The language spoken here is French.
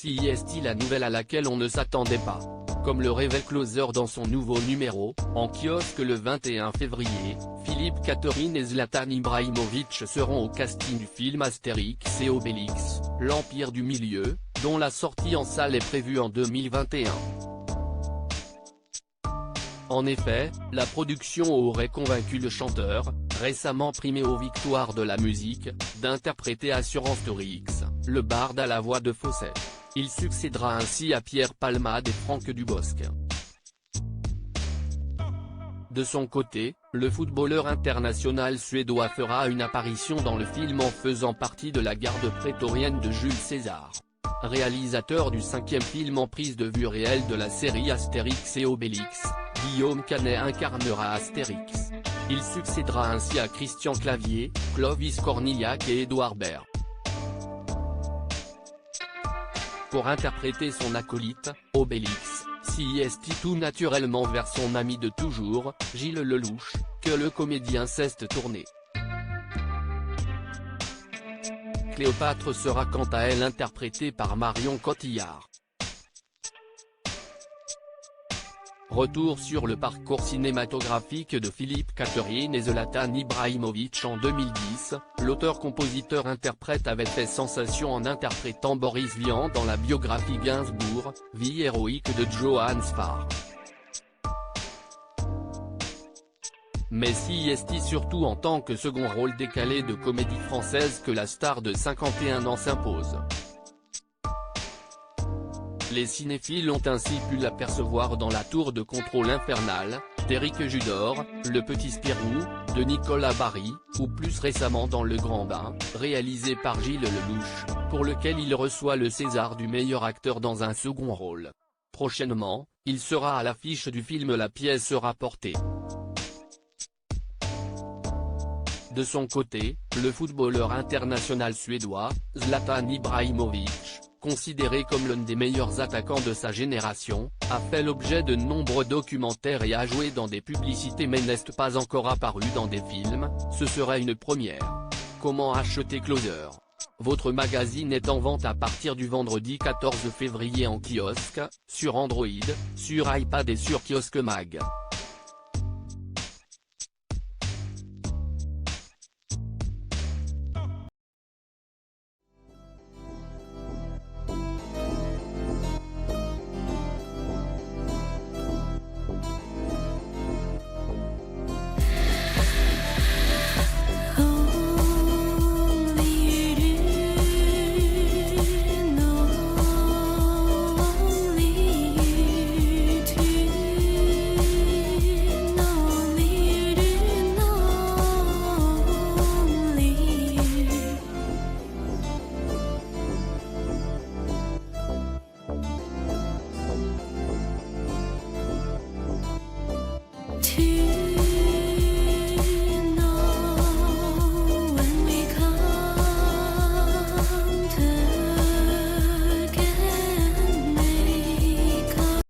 CIST, la nouvelle à laquelle on ne s'attendait pas. Comme le révèle Closer dans son nouveau numéro, en kiosque le 21 février, Philippe Catherine et Zlatan Ibrahimovic seront au casting du film Astérix et Obélix, l'Empire du Milieu, dont la sortie en salle est prévue en 2021. En effet, la production aurait convaincu le chanteur, récemment primé aux victoires de la musique, d'interpréter Assurance-Tourix, le barde à la voix de Fawcett. Il succédera ainsi à Pierre Palmade et Franck Dubosc. De son côté, le footballeur international suédois fera une apparition dans le film en faisant partie de la garde prétorienne de Jules César. Réalisateur du 5e film en prise de vue réelle de la série Astérix et Obélix, Guillaume Canet incarnera Astérix. Il succédera ainsi à Christian Clavier, Clovis Cornillac et Édouard Baird. Pour interpréter son acolyte, Obélix, CIST tout naturellement vers son ami de toujours, Gilles Lelouch, que le comédien s'est tourné. Cléopâtre sera quant à elle interprétée par Marion Cotillard. Retour sur le parcours cinématographique de Philippe Catherine et Zlatan Ibrahimovic. En 2010, l'auteur-compositeur-interprète avait fait sensation en interprétant Boris Vian dans la biographie Gainsbourg, Vie héroïque de Johann Sfar. Mais CIST surtout en tant que second rôle décalé de comédie française que la star de 51 ans s'impose. Les cinéphiles ont ainsi pu l'apercevoir dans La Tour de contrôle infernale, d'Éric Judor, Le Petit Spirou, de Nicolas Bary, ou plus récemment dans Le Grand Bain, réalisé par Gilles Lelouch, pour lequel il reçoit le César du meilleur acteur dans un second rôle. Prochainement, il sera à l'affiche du film La Pièce sera portée. De son côté, le footballeur international suédois, Zlatan Ibrahimovic, considéré comme l'un des meilleurs attaquants de sa génération, a fait l'objet de nombreux documentaires et a joué dans des publicités mais n'est pas encore apparu dans des films, ce serait une première. Comment acheter Closer? Votre magazine est en vente à partir du vendredi 14 février en kiosque, sur Android, sur iPad et sur Kiosque Mag.